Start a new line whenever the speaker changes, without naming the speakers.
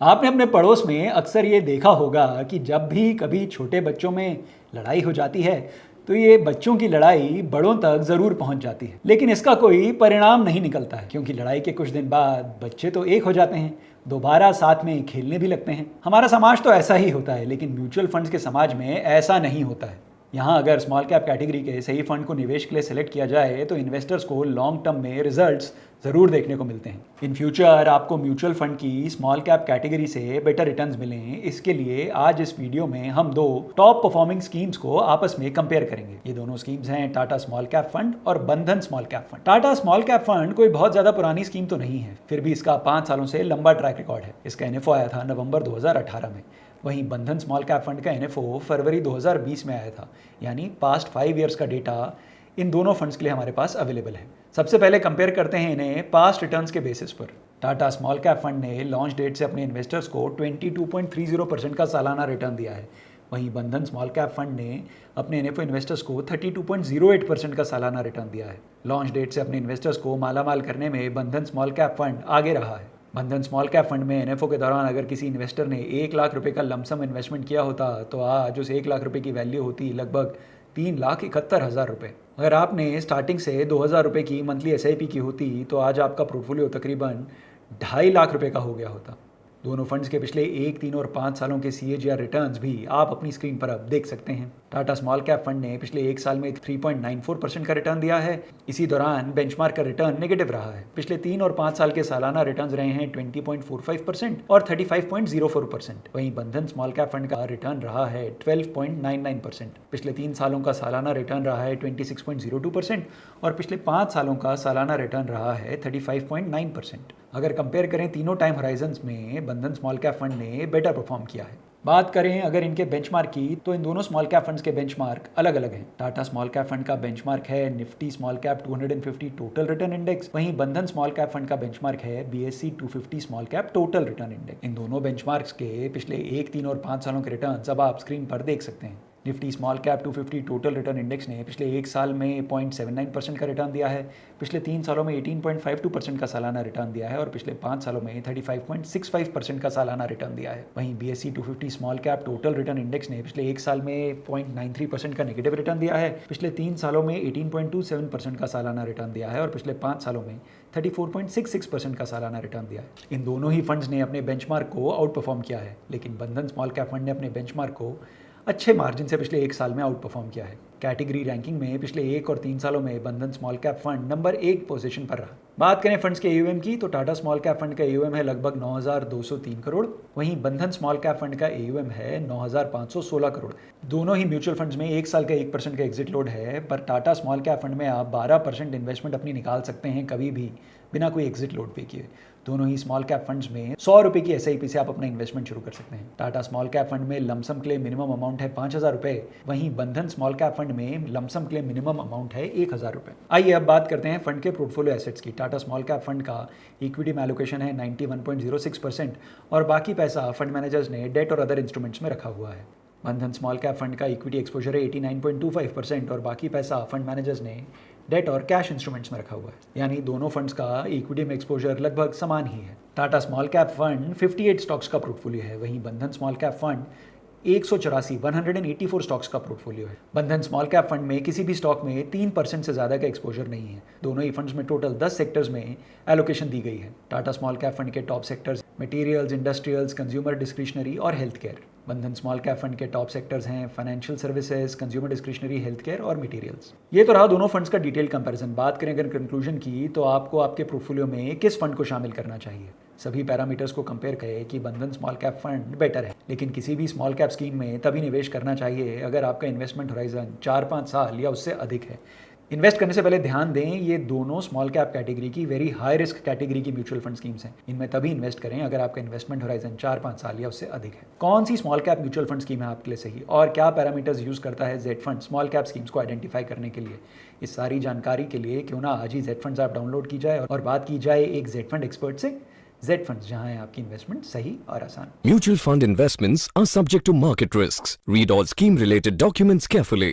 आपने अपने पड़ोस में अक्सर ये देखा होगा कि जब भी कभी छोटे बच्चों में लड़ाई हो जाती है तो ये बच्चों की लड़ाई बड़ों तक ज़रूर पहुंच जाती है, लेकिन इसका कोई परिणाम नहीं निकलता है क्योंकि लड़ाई के कुछ दिन बाद बच्चे तो एक हो जाते हैं, दोबारा साथ में खेलने भी लगते हैं। हमारा समाज तो ऐसा ही होता है, लेकिन म्यूचुअल फंड्स के समाज में ऐसा नहीं होता है। यहाँ अगर स्मॉल कैप कैटेगरी के सही फंड को निवेश के लिए सिलेक्ट किया जाए तो इन्वेस्टर्स को लॉन्ग टर्म में रिजल्ट्स ज़रूर देखने को मिलते हैं। इन फ्यूचर आपको म्यूचुअल फंड की स्मॉल कैप कैटेगरी से बेटर रिटर्न्स मिलें, इसके लिए आज इस वीडियो में हम दो टॉप परफॉर्मिंग स्कीम्स को आपस में कंपेयर करेंगे। ये दोनों स्कीम्स हैं टाटा स्मॉल कैप फंड और बंधन small cap fund. Tata small cap fund कोई बहुत ज़्यादा पुरानी स्कीम तो नहीं है, फिर भी इसका 5 सालों से लंबा ट्रैक रिकॉर्ड है। इसका एनएफओ आया था नवंबर 2018 में। वहीं बंधन स्मॉल कैप फंड का एनएफओ फरवरी 2020 में आया था, यानी पास्ट 5 ईयर्स का डेटा इन दोनों फंड्स के लिए हमारे पास अवेलेबल है। सबसे पहले कंपेयर करते हैं इन्हें पास्ट रिटर्न्स के बेसिस पर। टाटा स्मॉल कैप फंड ने लॉन्च डेट से अपने इन्वेस्टर्स को 22.30% का सालाना रिटर्न दिया है। वहीं बंधन स्मॉल कैप फंड ने अपने एनएफओ इन्वेस्टर्स को 32.08% का सालाना रिटर्न दिया है। लॉन्च डेट से अपने इन्वेस्टर्स को मालामाल करने में बंधन स्मॉल कैप फंड आगे रहा है। बंधन स्मॉल कैप फंड में एनएफओ के दौरान अगर किसी इन्वेस्टर ने 1 लाख रुपए का लमसम इन्वेस्टमेंट किया होता तो आज उस 1 लाख रुपए की वैल्यू होती लगभग 3,71,000 रुपए। अगर आपने स्टार्टिंग से 2,000 रुपए की मंथली एसआईपी की होती तो आज आपका पोर्टफोलियो तकरीबन 2.5 लाख रुपए का हो गया होता। दोनों फंड्स के पिछले 1, 3 और 5 सालों के CAGR रिटर्न्स भी आप अपनी स्क्रीन पर अब देख सकते हैं। टाटा स्मॉल कैप फंड ने पिछले 1 साल में 3.94% का रिटर्न दिया है। इसी दौरान बेंचमार्क का रिटर्न नेगेटिव रहा है। पिछले 3 और 5 साल के सालाना रिटर्न्स रहे हैं 20.45% और 35.04%। वहीं बंधन स्मॉल कैप फंड का रिटर्न रहा है 12.99%। पिछले 3 सालों का सालाना रिटर्न रहा है 26.02% और पिछले 5 सालों का सालाना रिटर्न रहा है 35.9%। अगर कंपेयर करें तीनों टाइम होराइजन्स में बंधन स्मॉल कैप फंड ने बेटर परफॉर्म किया है। बात करें अगर इनके बेंचमार्क की तो इन दोनों स्मॉल कैप फंड्स के बेंचमार्क अलग अलग हैं। टाटा स्मॉल कैप फंड का बेंचमार्क है Nifty small cap 250 total return index, वहीं बंधन स्मॉल कैप फंड का बेंचमार्क है BSE 250 small cap total return index. इन दोनों बेंचमार्क्स के पिछले 1, 3 और 5 सालों के रिटर्न्स अब आप स्क्रीन पर देख सकते हैं। Nifty small cap 250 total return index ने पिछले 1 साल में 0.79% का रिटर्न दिया है, पिछले 3 सालों में 18.52% का सालाना रिटर्न दिया है और पिछले 5 सालों में 35.65% का सालाना रिटर्न दिया है। वहीं BSE 250 small cap total return index ने पिछले 1 साल में 0.93% का नेगेटिव रिटर्न दिया है, पिछले 3 सालों में 18.27% का सालाना रिटर्न दिया है और पिछले 5 सालों में 34.66% का सालाना रिटर्न दिया है। इन दोनों ही फंड्स ने अपने बेंचमार्क को आउट परफॉर्म किया है, लेकिन बंधन स्मॉल कैप फंड ने अपने बेंचमार्क को अच्छे मार्जिन से पिछले 1 साल में आउट परफॉर्म किया है। कैटेगरी रैंकिंग में पिछले 1 और 3 सालों में बंधन small cap fund number 1 position पर रहा। बात करें फंड्स के AUM की तो टाटा स्मॉल कैप फंड का AUM है लगभग 9,203 करोड़, वहीं बंधन स्मॉल कैप फंड का AUM है 9,516 करोड़। दोनों ही म्यूचुअल फंड्स में 1 साल का 1% का एग्जिट लोड है, पर टाटा स्मॉल कैप फंड में आप 12% इन्वेस्टमेंट अपनी निकाल सकते हैं कभी भी बिना कोई एग्जिट लोड पे किए। दोनों ही स्मॉल कैप फंड्स में 100 रुपए की SIP से आप अपना इन्वेस्टमेंट शुरू कर सकते हैं। टाटा स्मॉल कैप फंड में लमसम के लिए मिनिमम अमाउंट है 5,000 रुपए, वहीं बंधन स्मॉल कैप फंड में लमसम के लिए मिनिमम अमाउंट है 1,000 रुपए। आइए अब बात करते हैं फंड के पोर्टफोलियो एसेट्स की। टाटा स्मॉल कैप फंड का इक्विटी में एलोकेशन है 91.06% और बाकी पैसा फंड मैनेजर्स ने डेट और अदर इंस्ट्रूमेंट्स में रखा हुआ है। बंधन स्मॉल कैप फंड का इक्विटी एक्सपोजर है 89.25% और बाकी पैसा फंड मैनेजर्स ने डेट और कैश इंस्ट्रूमेंट्स में रखा हुआ है, यानी दोनों फंड्स का इक्विटी में एक्सपोजर लगभग समान ही है। Tata small cap fund 58 stocks का पोर्टफोलियो है, वहीं Bandhan small cap fund 184 stocks का पोर्टफोलियो है। बंधन स्मॉल कैप फंड में किसी भी स्टॉक में 3% से ज़्यादा का एक्सपोजर नहीं है। दोनों ही फंड्स में टोटल 10 सेक्टर्स में एलोकेशन दी गई है। टाटा स्मॉल कैप फंड के top sectors materials, industrials, consumer discretionary और हेल्थ केयर। बंधन स्मॉल कैप फंड के टॉप सेक्टर्स हैं financial services, consumer discretionary, health care और मटेरियल्स। ये तो रहा दोनों फंड्स का डिटेल कंपैरिजन। बात करें अगर कंक्लूजन की तो आपको आपके पोर्टफोलियो में किस फंड को शामिल करना चाहिए। सभी पैरामीटर्स को कंपेयर करें कि बंधन स्मॉल कैप फंड बेटर है, लेकिन किसी भी स्मॉल कैप स्कीम में तभी निवेश करना चाहिए अगर आपका इन्वेस्टमेंट होराइजन 4-5 साल या उससे अधिक है। इन्वेस्ट करने से पहले ध्यान दें ये दोनों स्मॉल कैप कैटेगरी की वेरी हाई रिस्क कैटेगरी की म्यूचुअल फंड स्कीम्स हैं। इनमें तभी इन्वेस्ट करें अगर आपका इन्वेस्टमेंट होराइजन 4-5 साल या उससे अधिक है। कौन सी small cap mutual fund scheme है आपके लिए सही और क्या पैरामीटर्स यूज करता है Z fund small cap schemes को आइडेंटिफाई करने के लिए, इस सारी जानकारी के लिए क्यों ना आज ही जेड फंड्स ऐप डाउनलोड की जाए और बात की जाए एक जेड फंड एक्सपर्ट से। जेड फंड्स, जहां है आपकी इन्वेस्टमेंट सही और आसान।
Mutual fund investments are subject to market risks. Read all scheme related documents carefully.